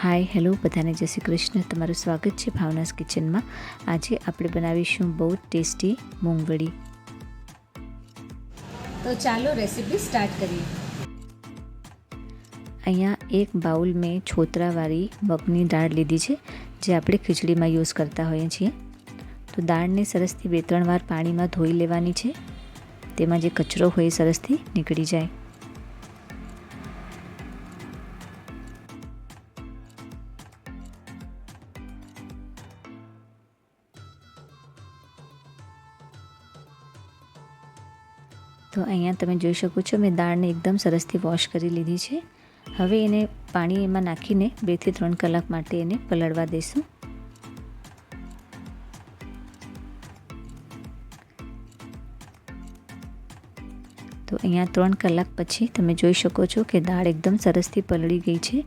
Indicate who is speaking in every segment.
Speaker 1: Hi hello बधाने जय श्री कृष्ण। तमारुं स्वागत है भावनास किचन में। आज આપણે બનાવીશું बहुत टेस्टी मूंगवड़ी।
Speaker 2: तो चालो रेसिपी स्टार्ट करिए।
Speaker 1: अहींया एक बाउल में छोतरावाળી मगनी दाळ લીધી છે, જે આપણે ખીચડીમાં યુઝ કરતા હોઈએ છીએ। તો દાળને સરસથી 2-3 વાર પાણીમાં ધોઈ લેવાની છે, તેમાં જે કચરો હોય એ સરસથી નીકળી જાય। तो अहींया तमे जोई शको छो मैं दाळने एकदम सरसथी वॉश करी लीधी छे। हवे एने पाणी एमां नाखीने 2 થી 3 કલાક माटे एने पलळवा देशुं। तो अहींया 3 કલાક पछी तमे जोई शको छो के दाळ एकदम सरसथी पलળી गई छे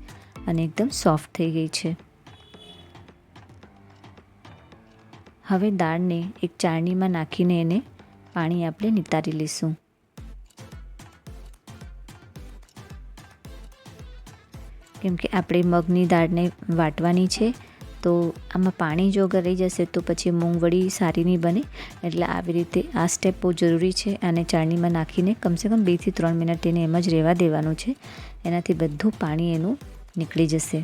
Speaker 1: अने एकदम सॉफ्ट थई गई छे। हवे दाळने एक चाळणीमां नाखीने एने पाणी आपणे नितारी लेशुं। केम के आपणे मगनी दाळने वाटवानी छे, तो आमां पाणी जो अगर रही जशे तो पछी मूंगवड़ी सारी नहीं बने। एटले आवी रीते आ स्टेप बहुत जरूरी छे। आने चाळणीमां नाखीने कम से कम 2 થી 3 मिनिट एने एम ज रहेवा देवानुं छे। एनाथी बधुं पाणी एनुं निकળી जशे।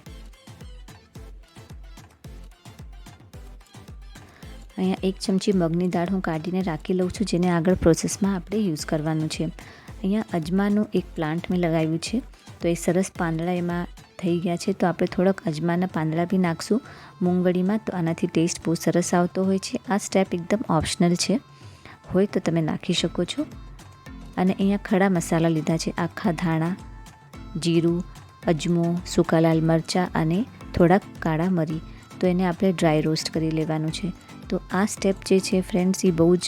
Speaker 1: अहींया 1 चमची मगनी दाळ हूँ काढीने राखी लઉં છું, जेने आगळ प्रोसेसमां आपणे यूज करवानुं छे। अहींया अजमाનું एक प्लांट में लगाव्યું છે, तो ए सरस પાંદડા एमां થઈ ગયા છે। तो આપણે થોડોક અજમાના પાંદડા બી નાખશું મૂંગવડીમાં, તો આનાથી ટેસ્ટ બહુ સરસ આવતો હોય છે। આ સ્ટેપ એકદમ ઓપ્શનલ છે, હોય તો તમે નાખી શકો છો। અને અહીંયા ખડા મસાલા લીધા છે, આખા ધાણા, જીરું, અજમો, સૂકા લાલ મરચાં અને થોડાક કાળા મરી। તો એને આપણે ડ્રાય રોસ્ટ કરી લેવાનું છે। તો આ સ્ટેપ જે છે ફ્રેન્ડ્સ એ બહુ જ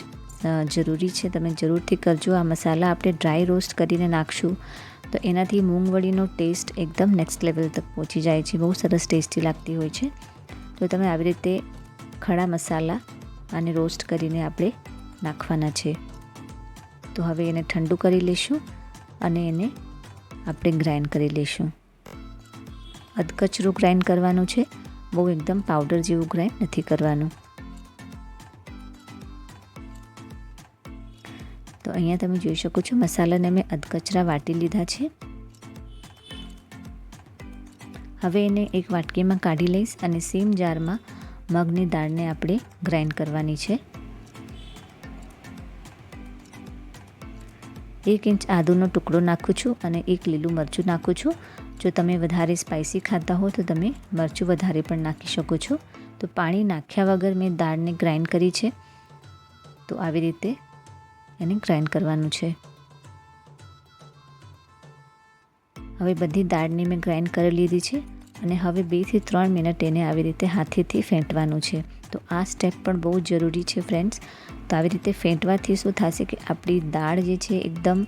Speaker 1: જરૂરી છે, તમે જરૂરથી કરજો। આ મસાલા આપણે ડ્રાય રોસ્ટ કરીને નાખશું तो एनाथी मूंगवड़ीनो टेस्ट एकदम नेक्स्ट लेवल तक पहुँची जाए छे, बहुत सरस टेस्टी लगती होय छे। तो तमे आवी रीते खड़ा मसाला आने रोस्ट करीने आपणे नाखवाना छे। तो हवे एने ठंडू करी लेशुं अने एने आपणे ग्राइंड करी लेशुं। अधकचरू ग्राइंड करवानुं छे, बहु एकदम पाउडर जेवुं ग्राइंड नथी करवानुं। तो अहींया तमे जोई शको छो मसालाने मैं अधकचरा वाटी लीधा छे। हवे एने एक वाटकीमां काढी लईश अने सेम जारमां मगनी दाळने आपणे ग्राइंड करवानी छे। 1 इंच आदुनो टुकड़ो नाखुं छुं अने 1 લીલું મરચું नाखुं छुं। जो तमे वधारे स्पाइसी खाता हो तो तमे मरचुं वधारे पण नाखी शको छो। तो पाणी नाख्या वगर मैं दाळने ग्राइंड करी छे। तो आवी रीते એને ગ્રાઇન્ડ કરવાનું છે। હવે બધી દાળને મેં ગ્રાઇન્ડ કરી લીધી છે અને હવે 2 થી 3 મિનિટ એને આવી રીતે હાથેથી ફેંટવાનું છે। તો આ સ્ટેપ પણ બહુ જરૂરી છે ફ્રેન્ડ્સ। તો આવી રીતે ફેંટવાથી શું થશે કે આપણી દાળ જે છે એકદમ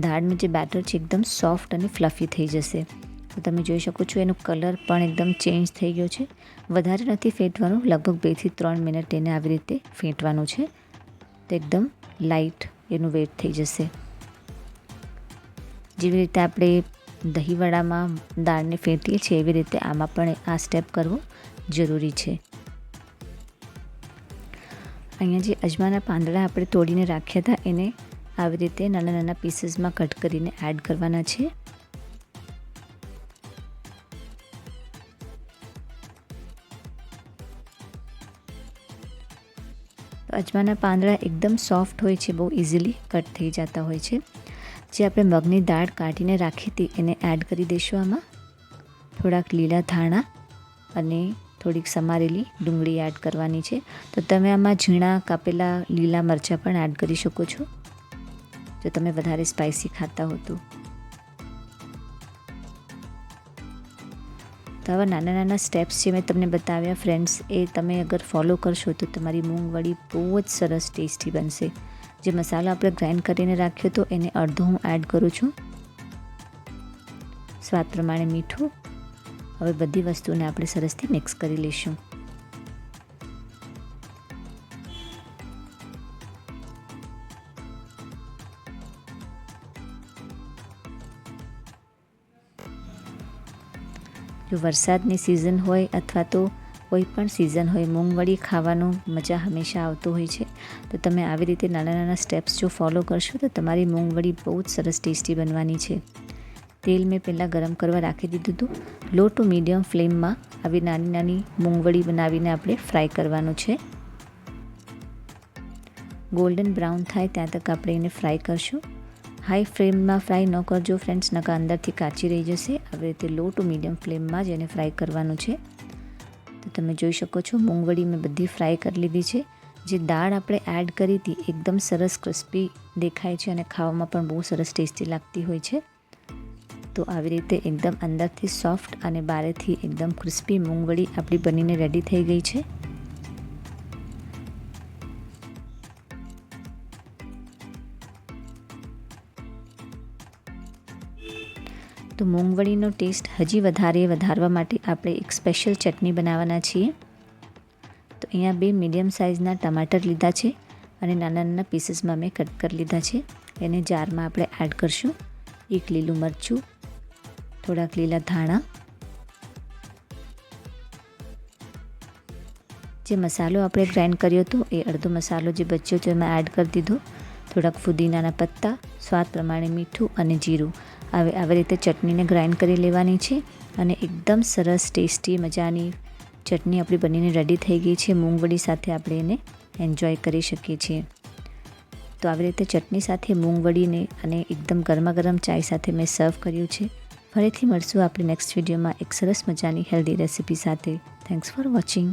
Speaker 1: દાળનું જે બેટર છે એકદમ સોફ્ટ અને ફ્લફી થઈ જશે। તો તમે જોઈ શકો છો એનો કલર પણ એકદમ ચેન્જ થઈ ગયો છે। વધારે નથી ફેંટવાનું, લગભગ 2 થી 3 મિનિટ એને આવી રીતે ફેંટવાનું છે। તો એકદમ લાઇટ એનું વેટ થઈ જશે। જેવી રીતે આપણે દહીંવડામાં દાળને ફેંટીએ છીએ એવી રીતે આમાં પણ આ સ્ટેપ કરવો જરૂરી છે। અહીંયા જે અજમાના પાંદડા આપણે તોડીને રાખ્યા હતા એને આવી રીતે નાના નાના પીસીસમાં કટ કરીને એડ કરવાના છે। तो अजमाना પાંદડા एकदम सॉफ्ट होय छे, बहुत इजीली कट थई जाता होय छे। जे आपणे मगनी दाळ काढीने राखी हती एने एड करी देशुं। आमां थोड़ाक लीला धाणा अने थोड़ीक समारेली डુંગળી एड करवानी छे। तो तमे आमां झीणा कापेला लीला मरचां पण एड करी शको छो, जो तमे वधारे स्पाइसी खाता हो तो। तो आवा नाना नाना स्टेप्स जे मैं तमने बताव्या फ्रेंड्स, ए तमे अगर फॉलो करशो तो तमारी मूंगवड़ी बहुत सरस टेस्टी बनशे। जे मसाला आपणे ग्राइंड करीने राख्यो तो एने अर्धो हूँ एड करूँ छूँ। स्वाद प्रमाणे मीठुं। हवे बधी वस्तुने आपणे सरसथी मिक्स करी लेशुं। જો વરસાદની સિઝન હોય અથવા તો કોઈ પણ સિઝન હોય, મૂંગવળી ખાવાનું મજા હંમેશા આવતો હોય છે. તો તમે આવી રીતે નાના નાના સ્ટેપ્સ જો ફોલો કરશો તો તમારી મૂંગવળી બહુ જ સરસ ટેસ્ટી બનવાની છે. તેલ મેં પહેલાં ગરમ કરવા રાખી દીધું હતું. લો ટુ મીડિયમ ફ્લેમમાં આવી નાની નાની મૂંગવળી બનાવીને આપણે ફ્રાય કરવાનું છે. ગોલ્ડન બ્રાઉન થાય ત્યાં તક આપણે એને ફ્રાય કરશું. હાઈ ફ્લેમમાં ફ્રાય ન કરજો ફ્રેન્ડ્સ, નકા અંદરથી કાચી રહી જશે. આવી રીતે લો ટુ મીડિયમ ફ્લેમમાં જ એને ફ્રાય કરવાનું છે. તો તમે જોઈ શકો છો મૂંગવળી મેં બધી ફ્રાય કરી લીધી છે. જે દાળ આપણે એડ કરી હતી એકદમ સરસ ક્રિસ્પી દેખાય છે અને ખાવામાં પણ બહુ સરસ ટેસ્ટી લાગતી હોય છે. તો આવી રીતે એકદમ અંદરથી સોફ્ટ અને બહારેથી એકદમ ક્રિસ્પી મૂંગવળી આપણી બનીને રેડી થઈ ગઈ છે. તો મૂંગવળીનો ટેસ્ટ હજી વધારવા માટે આપણે એક સ્પેશિયલ ચટણી બનાવવાના છીએ. તો અહીંયા 2 મીડિયમ સાઇઝના ટમાટર લીધા છે અને નાના નાના પીસીસમાં મેં કટ કરી લીધા છે. એને જારમાં આપણે એડ કરશું. 1 લીલું મરચું, થોડાક લીલા ધાણા, જે મસાલો આપણે ગ્રાઇન્ડ કર્યો હતો એ અડધો મસાલો જે બચ્યો હતો એમાં એડ કરી દીધો. થોડાક ફુદીનાના પત્તા, સ્વાદ પ્રમાણે મીઠું અને જીરું. આવી રીતે ચટણીને ગ્રાઇન્ડ કરી લેવાની છે અને એકદમ સરસ ટેસ્ટી મજાની ચટણી આપણી બનીને રેડી થઈ ગઈ છે. મૂંગવળી સાથે આપણે એને એન્જોય કરી શકીએ છીએ. તો આવી રીતે ચટણી સાથે મૂંગવળીને અને એકદમ ગરમા ગરમ ચાય સાથે મેં સર્વ કર્યું છે. ફરીથી મળશું આપણે નેક્સ્ટ વિડીયોમાં એક સરસ મજાની હેલ્ધી રેસિપી સાથે. Thanks for watching.